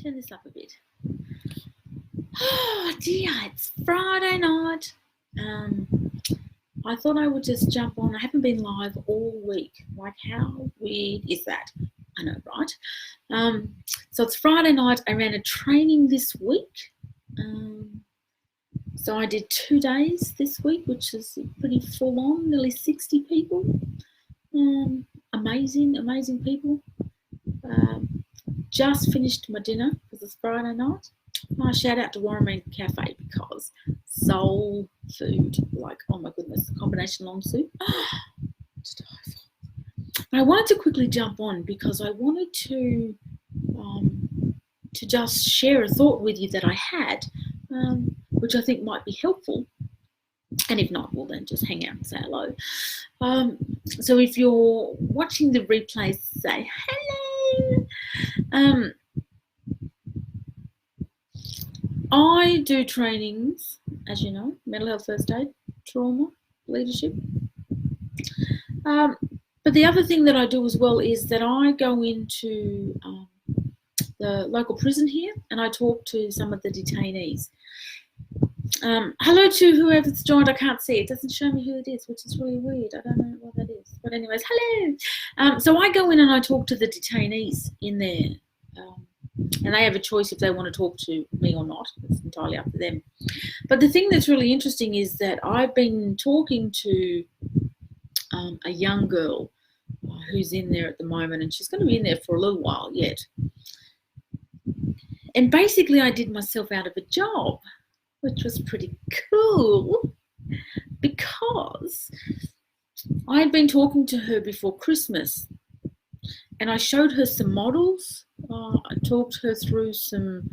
turn this up a bit. Oh dear, it's Friday night. I thought I would just jump on. I haven't been live all week. Like, how weird is that? I know, right? So it's Friday night. I ran a training this week. So I did 2 days this week, which is pretty full on, nearly 60 people. Amazing people. Just finished my dinner because it's Friday night. Shout out to Warrameen Cafe because soul food, like, oh my goodness, the combination long soup. I wanted to quickly jump on because I wanted to just share a thought with you that I had, which I think might be helpful. And if not, well then just hang out and say hello. So if you're watching the replay, say hello. I do trainings, as you know, mental health first aid, trauma, leadership. But the other thing that I do as well is that I go into the local prison here and I talk to some of the detainees. Hello to whoever's joined. I can't see. It doesn't show me who it is, which is really weird. I don't know what that is. But anyways, hello. So I go in and I talk to the detainees in there. And they have a choice if they want to talk to me or not. It's entirely up to them. But the thing that's really interesting is that I've been talking to a young girl who's in there at the moment, and she's going to be in there for a little while yet. And basically I did myself out of a job, which was pretty cool because I'd been talking to her before Christmas and I showed her some models. I talked her through some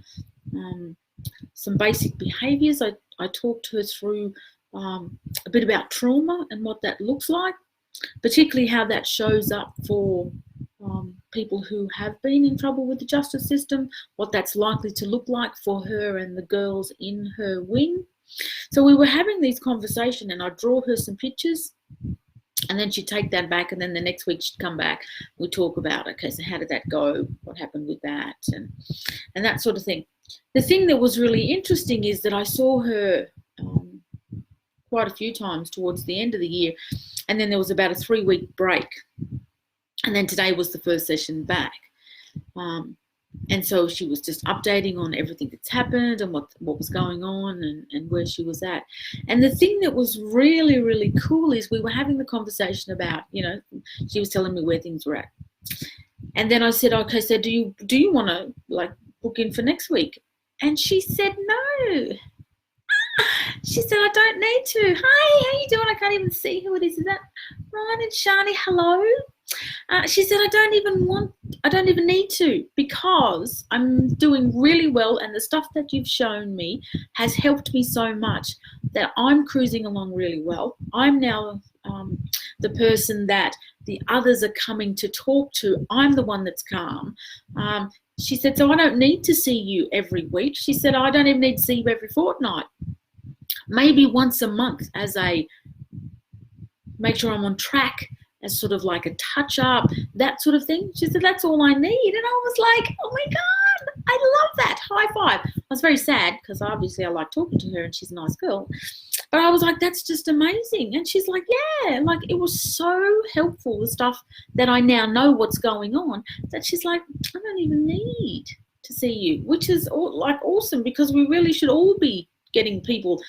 basic behaviours. I talked her through a bit about trauma and what that looks like, particularly how that shows up for people who have been in trouble with the justice system, what that's likely to look like for her and the girls in her wing. So we were having these conversations and I'd draw her some pictures and then she'd take that back, and then the next week she'd come back. We'd talk about, okay, so how did that go? What happened with that? And that sort of thing. The thing that was really interesting is that I saw her quite a few times towards the end of the year, and then there was about a 3-week break. And then today was the first session back. And so she was just updating on everything that's happened and what was going on and where she was at. And the thing that was really, really cool is we were having the conversation about, you know, she was telling me where things were at. And then I said, okay, so do you want to like book in for next week? And she said, no. She said, I don't need to. Hi, how you doing? I can't even see who it is. Is that Ryan and Shani? Hello. She said, I don't even need to because I'm doing really well and the stuff that you've shown me has helped me so much that I'm cruising along really well. I'm now the person that the others are coming to talk to. I'm the one that's calm. She said, so I don't need to see you every week. She said, I don't even need to see you every fortnight. Maybe once a month as a make sure I'm on track, as sort of like a touch up, that sort of thing. She said, that's all I need. And I was like, oh my God, I love that. High five. I was very sad because obviously I like talking to her and she's a nice girl. But I was like, that's just amazing. And she's like, yeah, like it was so helpful, the stuff that I now know what's going on, that she's like, I don't even need to see you, which is like awesome because we really should all be getting people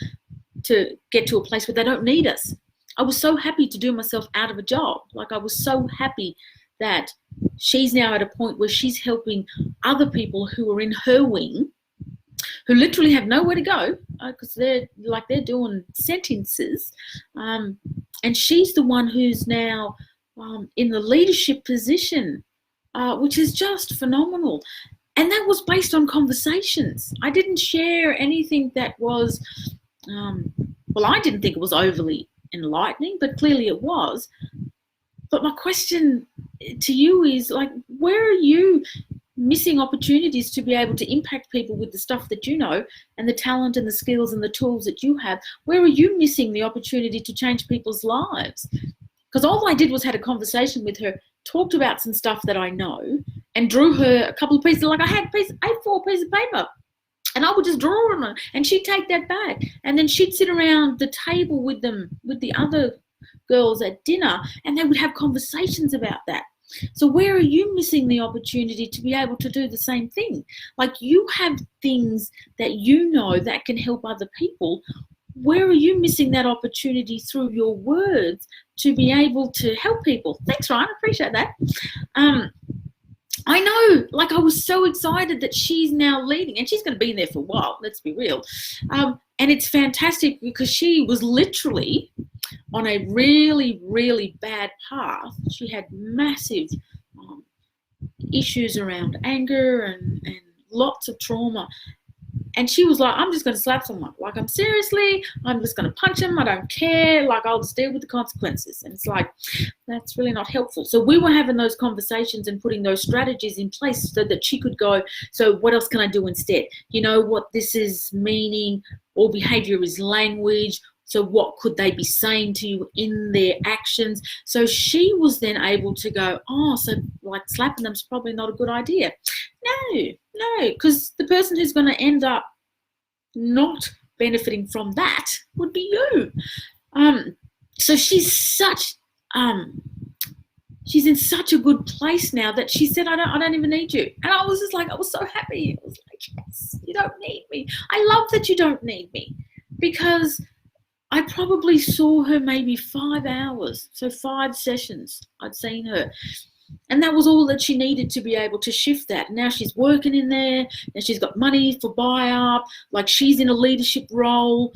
to get to a place where they don't need us. I was so happy to do myself out of a job. Like I was so happy that she's now at a point where she's helping other people who are in her wing, who literally have nowhere to go because they're doing sentences. And she's the one who's now in the leadership position, which is just phenomenal. And that was based on conversations. I didn't share anything that was, I didn't think it was overly enlightening, but clearly it was. But my question to you is, like, where are you missing opportunities to be able to impact people with the stuff that you know and the talent and the skills and the tools that you have? Where are you missing the opportunity to change people's lives? Because all I did was had a conversation with her talked about some stuff that I know and drew her a couple of pieces, like I had A4 piece of paper. And I would just draw on it, and she'd take that back. And then she'd sit around the table with them, with the other girls at dinner, and they would have conversations about that. So where are you missing the opportunity to be able to do the same thing? Like, you have things that you know that can help other people. Where are you missing that opportunity through your words to be able to help people? Thanks, Ryan. I appreciate that. I know, like, I was so excited that she's now leading, and she's going to be in there for a while, let's be real. And it's fantastic because she was literally on a really, really bad path. She had massive issues around anger and lots of trauma. And she was like, I'm just going to slap someone. Like, I'm just going to punch him. I don't care. Like, I'll just deal with the consequences. And it's like, that's really not helpful. So we were having those conversations and putting those strategies in place so that she could go, so what else can I do instead? You know what this is meaning? All behavior is language. So what could they be saying to you in their actions? So she was then able to go, oh, so like slapping them is probably not a good idea. No, because the person who's going to end up not benefiting from that would be you. So she's in such a good place now that she said, I don't even need you. And I was just like, I was so happy. I was like, yes, you don't need me. I love that you don't need me, because I probably saw her maybe 5 hours. So 5 sessions I'd seen her. And that was all that she needed to be able to shift that. Now she's working in there, and she's got money for buy-up. Like, she's in a leadership role.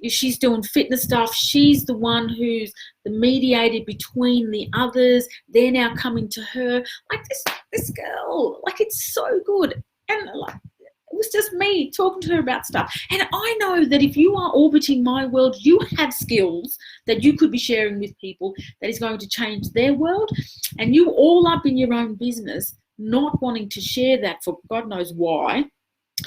She's doing fitness stuff. She's the one who's the mediator between the others. They're now coming to her. Like, this girl, like, it's so good. And like, it was just me talking to her about stuff. And I know that if you are orbiting my world, you have skills that you could be sharing with people that is going to change their world. And you all up in your own business, not wanting to share that for God knows why,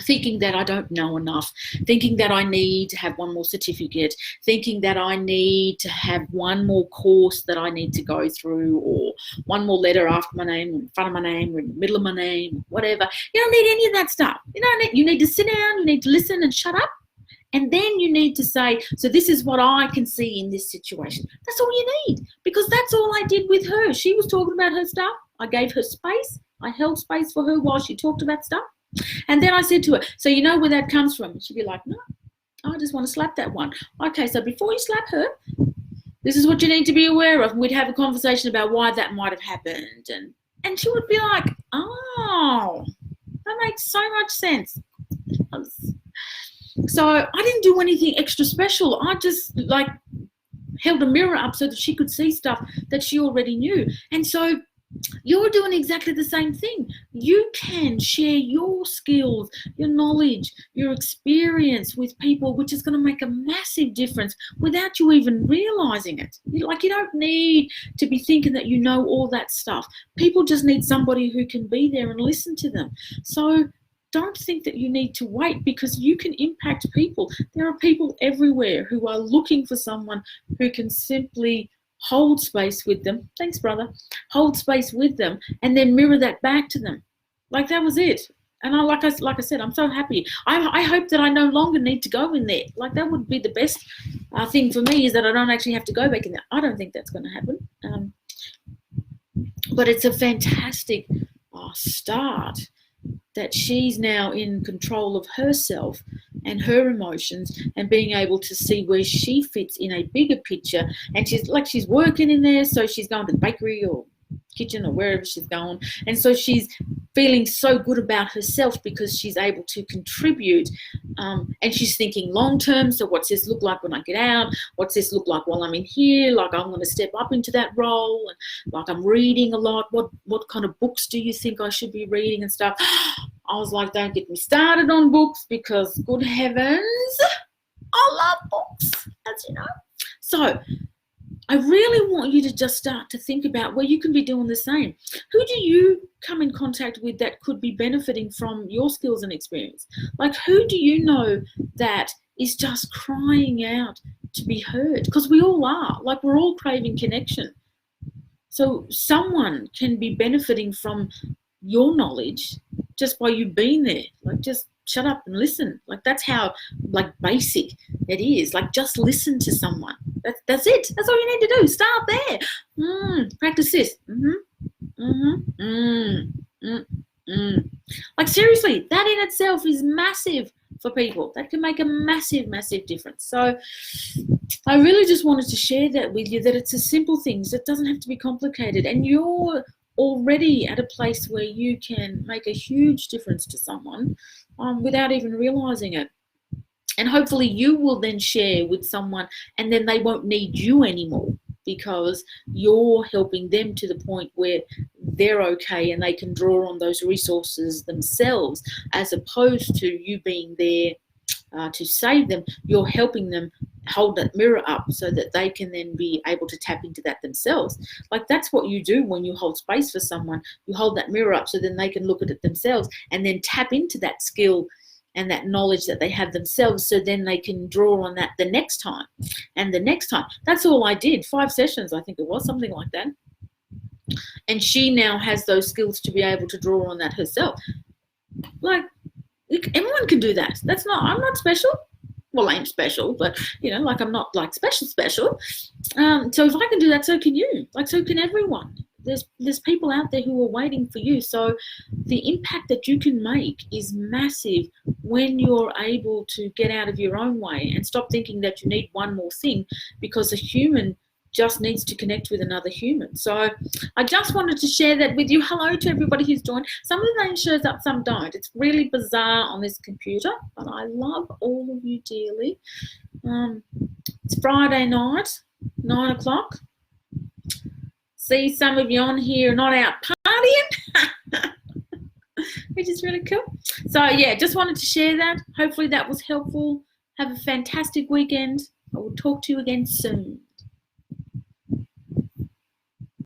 thinking that I don't know enough, thinking that I need to have one more certificate, thinking that I need to have one more course that I need to go through, or one more letter after my name, in front of my name, or in the middle of my name, whatever. You don't need any of that stuff. You need to sit down, you need to listen and shut up. And then you need to say, so this is what I can see in this situation. That's all you need, because that's all I did with her. She was talking about her stuff. I gave her space. I held space for her while she talked about stuff. And then I said to her, so you know where that comes from? And she'd be like, no, I just want to slap that one. Okay, so before you slap her, this is what you need to be aware of. And we'd have a conversation about why that might have happened. And she would be like, oh, that makes so much sense. So I didn't do anything extra special. I just like held a mirror up so that she could see stuff that she already knew. And so you're doing exactly the same thing. You can share your skills, your knowledge, your experience with people, which is going to make a massive difference without you even realizing it. You don't need to be thinking that you know all that stuff. People just need somebody who can be there and listen to them. So don't think that you need to wait, because you can impact people. There are people everywhere who are looking for someone who can simply hold space with them. Thanks, brother. Hold space with them and then mirror that back to them. Like, that was it. And like I said, I'm so happy. I hope that I no longer need to go in there. Like, that would be the best thing for me, is that I don't actually have to go back in there. I don't think that's going to happen. But it's a fantastic start that she's now in control of herself and her emotions, and being able to see where she fits in a bigger picture. And she's working in there, so she's going to the bakery or kitchen or wherever she's going, and so she's feeling so good about herself because she's able to contribute, and she's thinking long term. So what's this look like when I get out? What's this look like while I'm in here? Like, I'm going to step up into that role, and like, I'm reading a lot. What kind of books do you think I should be reading and stuff? I was like, don't get me started on books, because good heavens, I love books, as you know. So I really want you to just start to think about where you can be doing the same. Who do you come in contact with that could be benefiting from your skills and experience? Like, who do you know that is just crying out to be heard? Because we all are. Like, we're all craving connection. So someone can be benefiting from your knowledge just by you being there. Like, just shut up and listen. Like, that's how, like, basic it is. Like, just listen to someone. That's it. That's all you need to do. Start there. Practice this. Like, seriously, that in itself is massive for people. That can make a massive, massive difference. So I really just wanted to share that with you, that it's a simple things. It doesn't have to be complicated. And you're already at a place where you can make a huge difference to someone without even realizing it. And hopefully you will then share with someone, and then they won't need you anymore, because you're helping them to the point where they're okay and they can draw on those resources themselves, as opposed to you being there to save them. You're helping them hold that mirror up so that they can then be able to tap into that themselves. Like, that's what you do when you hold space for someone. You hold that mirror up so then they can look at it themselves and then tap into that skill and that knowledge that they have themselves, so then they can draw on that the next time and the next time. That's all I did. 5 sessions, I think it was, something like that. And she now has those skills to be able to draw on that herself. Like, everyone can do that. I'm not special. Well, I am special, but, like, I'm not like special. So if I can do that, so can you. Like, so can everyone. There's people out there who are waiting for you. So the impact that you can make is massive when you're able to get out of your own way and stop thinking that you need one more thing, because a human just needs to connect with another human. So I just wanted to share that with you. Hello to everybody who's joined. Some of the names shows up, some don't. It's really bizarre on this computer, but I love all of you dearly. It's Friday night, 9 o'clock. See some of you on here not out partying, which is really cool. So yeah, just wanted to share that. Hopefully that was helpful. Have a fantastic weekend. I will talk to you again soon.